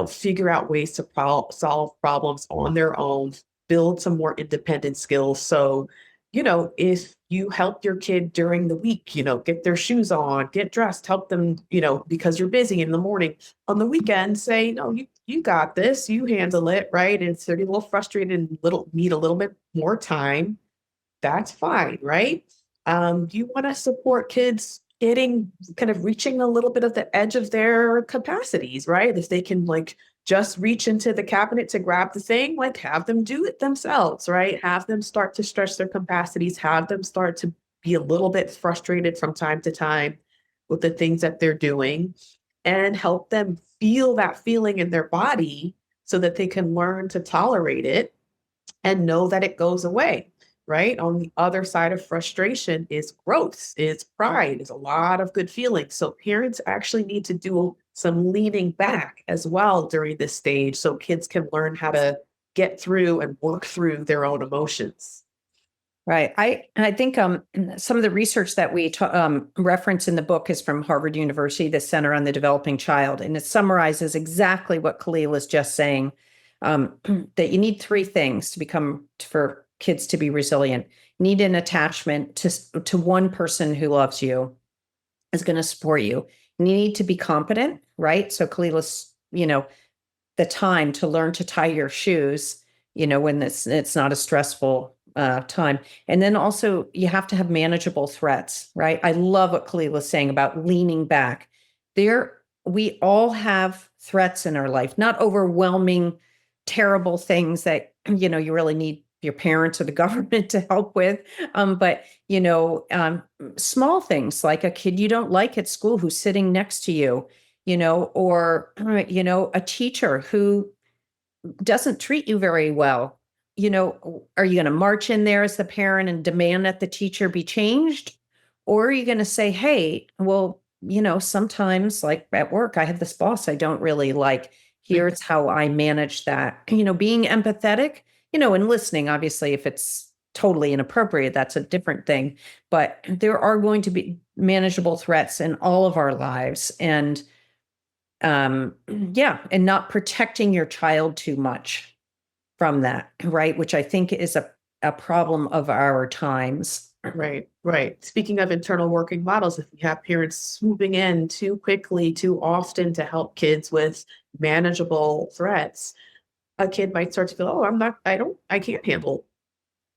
figure out ways to solve problems on their own, build some more independent skills. So, if you help your kid during the week, get their shoes on, get dressed, help them, because you're busy in the morning. On the weekend, say, no, you got this, you handle it, right? And if they're a little frustrated and need a little bit more time, that's fine, right? You want to support kids reaching a little bit of the edge of their capacities, right? If they can just reach into the cabinet to grab the thing, have them do it themselves, right? Have them start to stretch their capacities, have them start to be a little bit frustrated from time to time with the things that they're doing, and help them feel that feeling in their body so that they can learn to tolerate it and know that it goes away. Right? On the other side of frustration is growth, is pride, is a lot of good feelings. So parents actually need to do some leaning back as well during this stage so kids can learn how to get through and work through their own emotions. Right. I think some of the research that we reference in the book is from Harvard University, the Center on the Developing Child, and it summarizes exactly what Kahlila is just saying, that you need 3 things for kids to be resilient. You need an attachment to one person who loves you, is going to support you. You need to be competent, right? So Kahlila, the time to learn to tie your shoes, when it's not a stressful time. And then also you have to have manageable threats, right? I love what Kahlila is saying about leaning back. We all have threats in our life, not overwhelming, terrible things that, you really need your parents or the government to help with. But, small things like a kid you don't like at school who's sitting next to you, or, a teacher who doesn't treat you very well. Are you going to march in there as the parent and demand that the teacher be changed? Or are you going to say, hey, well, sometimes like at work, I have this boss I don't really like. Here's how I manage that. Being empathetic, and listening, obviously, if it's totally inappropriate, that's a different thing. But there are going to be manageable threats in all of our lives. And yeah, and not protecting your child too much from that, right? Which I think is a problem of our times. Right, right. Speaking of internal working models, if you have parents swooping in too quickly, too often to help kids with manageable threats, a kid might start to feel, oh, I can't handle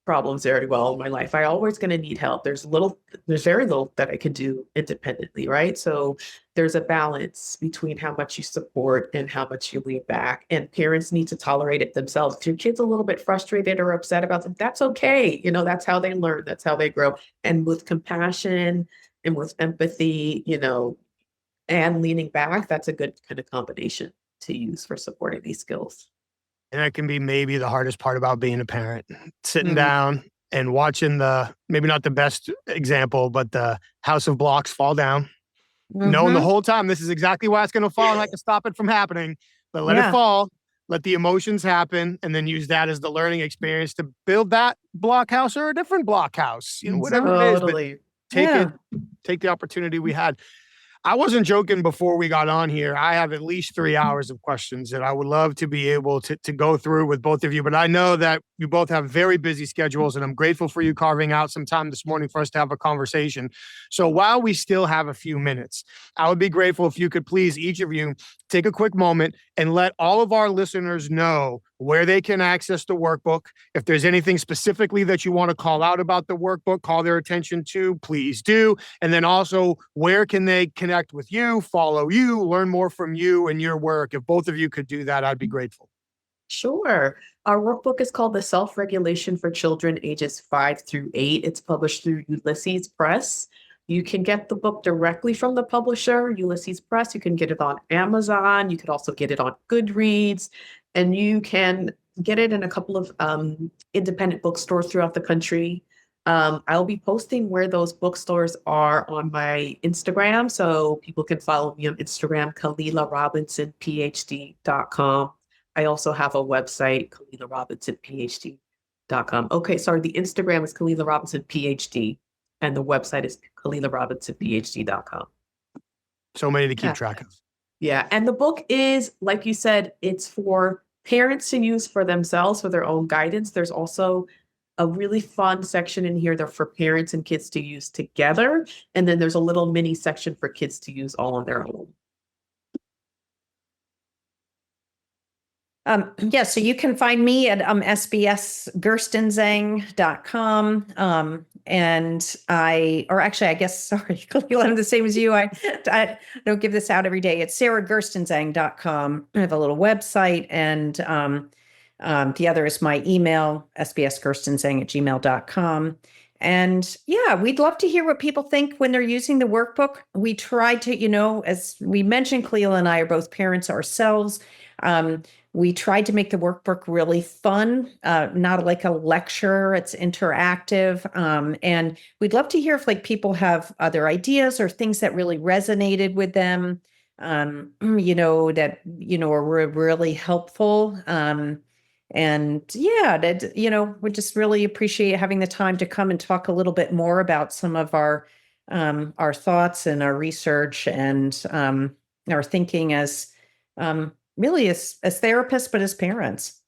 problems very well in my life. I always going to need help. There's very little that I can do independently, right? So there's a balance between how much you support and how much you lean back. And parents need to tolerate it themselves. If your kid's a little bit frustrated or upset about something, that's okay. That's how they learn. That's how they grow. And with compassion and with empathy, and leaning back, that's a good kind of combination to use for supporting these skills. And that can be maybe the hardest part about being a parent, sitting Mhm. down and watching maybe not the best example, but the house of blocks fall down, knowing the Mhm. whole time this is exactly why it's going to fall and I can stop it from happening, but let it Yeah. fall, let the emotions happen, and then use that as the learning experience to build that block house or a different block house, whatever it is, but Totally. take Yeah. the opportunity we had. I wasn't joking before we got on here. I have at least 3 hours of questions that I would love to be able to go through with both of you, but I know that you both have very busy schedules, and I'm grateful for you carving out some time this morning for us to have a conversation. So while we still have a few minutes, I would be grateful if you could please, each of you, take a quick moment and let all of our listeners know where they can access the workbook. If there's anything specifically that you want to call out about the workbook, call their attention to, please do. And then also, where can they connect with you, follow you, learn more from you and your work? If both of you could do that, I'd be grateful. Sure. Our workbook is called The Self-Regulation for Children Ages 5 through 8. It's published through Ulysses Press. You can get the book directly from the publisher, Ulysses Press. You can get it on Amazon. You could also get it on Goodreads. And you can get it in a couple of independent bookstores throughout the country. I'll be posting where those bookstores are on my Instagram. So people can follow me on Instagram, KahlilaRobinsonPhD.com. I also have a website, KahlilaRobinsonPhD.com. Okay, sorry, the Instagram is Kahlila Robinson PhD, and the website is KahlilaRobinsonPhD.com. So many to keep Yeah. track of. Yeah, and the book is, like you said, it's for parents to use for themselves for their own guidance. There's also a really fun section in here that for parents and kids to use together, and then there's a little mini section for kids to use all on their own. Yeah, so you can find me at sbsgerstenzang.com. And I guess, sorry, I'm the same as you. I don't give this out every day. It's sarahgerstenzang.com. I have a little website, and the other is my email, sbsgerstenzang@gmail.com. And yeah, we'd love to hear what people think when they're using the workbook. We try to, as we mentioned, Kahlila and I are both parents ourselves. We tried to make the workbook really fun, not like a lecture. It's interactive. And we'd love to hear if people have other ideas or things that really resonated with them, that, were really helpful. And yeah, we just really appreciate having the time to come and talk a little bit more about some of our thoughts and our research and our thinking as really as therapists, but as parents.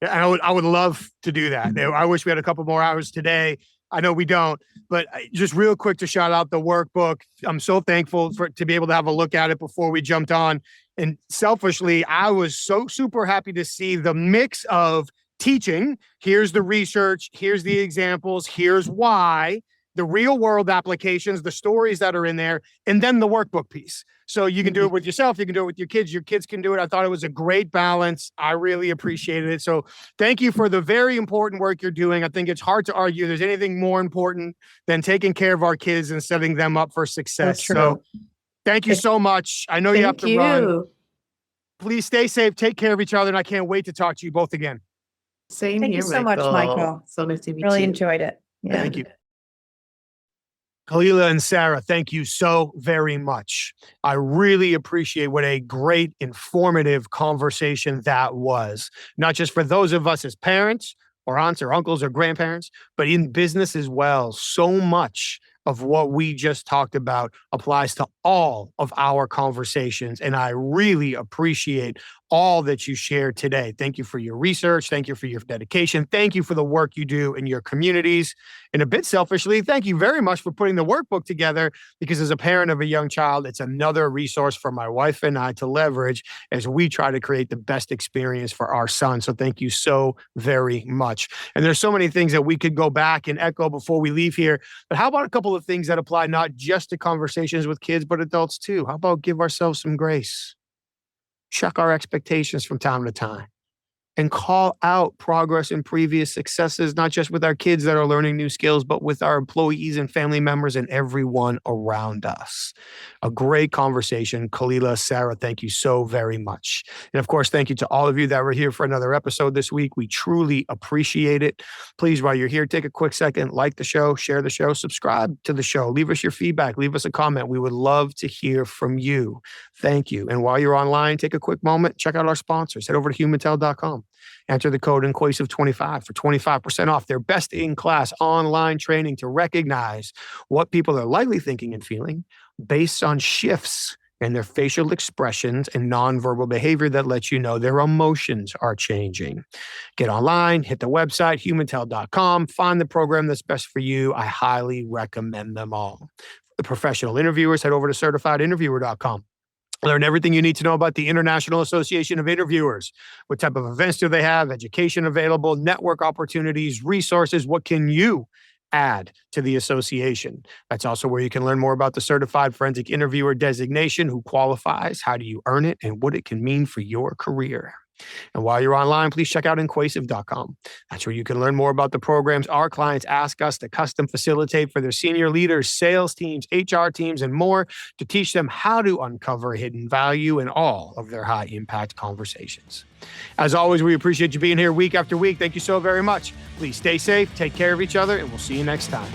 Yeah, I would love to do that. I wish we had a couple more hours today. I know we don't, but just real quick to shout out the workbook. I'm so thankful to be able to have a look at it before we jumped on. And selfishly, I was so super happy to see the mix of teaching. Here's the research. Here's the examples. Here's why. The real world applications, the stories that are in there, and then the workbook piece. So you can do it with yourself. You can do it with your kids. Your kids can do it. I thought it was a great balance. I really appreciated it. So thank you for the very important work you're doing. I think it's hard to argue there's anything more important than taking care of our kids and setting them up for success. So thank you so much. I know you have to run. Please stay safe. Take care of each other. And I can't wait to talk to you both again. Same Thank here, you so much, Michael. So nice to meet you. Really enjoyed it. Yeah. Thank you. Kahlila and Sarah, thank you so very much. I really appreciate what a great, informative conversation that was. Not just for those of us as parents or aunts or uncles or grandparents, but in business as well. So much of what we just talked about applies to all of our conversations. And I really appreciate all that you shared today. Thank you for your research. Thank you for your dedication. Thank you for the work you do in your communities. And a bit selfishly, thank you very much for putting the workbook together, because as a parent of a young child, it's another resource for my wife and I to leverage as we try to create the best experience for our son. So thank you so very much. And there's so many things that we could go back and echo before we leave here. But how about a couple of things that apply not just to conversations with kids, but adults too? How about give ourselves some grace? Check our expectations from time to time and call out progress and previous successes, not just with our kids that are learning new skills, but with our employees and family members and everyone around us. A great conversation. Kahlila, Sarah, thank you so very much. And of course, thank you to all of you that were here for another episode this week. We truly appreciate it. Please, while you're here, take a quick second, like the show, share the show, subscribe to the show, leave us your feedback, leave us a comment. We would love to hear from you. Thank you. And while you're online, take a quick moment, check out our sponsors. Head over to humantel.com. Enter the code impulsive25 for 25% off their best-in-class online training to recognize what people are likely thinking and feeling based on shifts in their facial expressions and nonverbal behavior that lets you know their emotions are changing. Get online, hit the website, humantel.com, find the program that's best for you. I highly recommend them all. For the professional interviewers, head over to certifiedyinterviewer.com. Learn everything you need to know about the International Association of Interviewers. What type of events do they have? Education available, network opportunities, resources. What can you add to the association? That's also where you can learn more about the Certified Forensic Interviewer designation, who qualifies, how do you earn it, and what it can mean for your career. And while you're online, please check out impulsive.com. That's where you can learn more about the programs our clients ask us to custom facilitate for their senior leaders, sales teams, HR teams, and more, to teach them how to uncover hidden value in all of their high impact conversations. As always, we appreciate you being here week after week. Thank you so very much. Please stay safe, take care of each other, and we'll see you next time.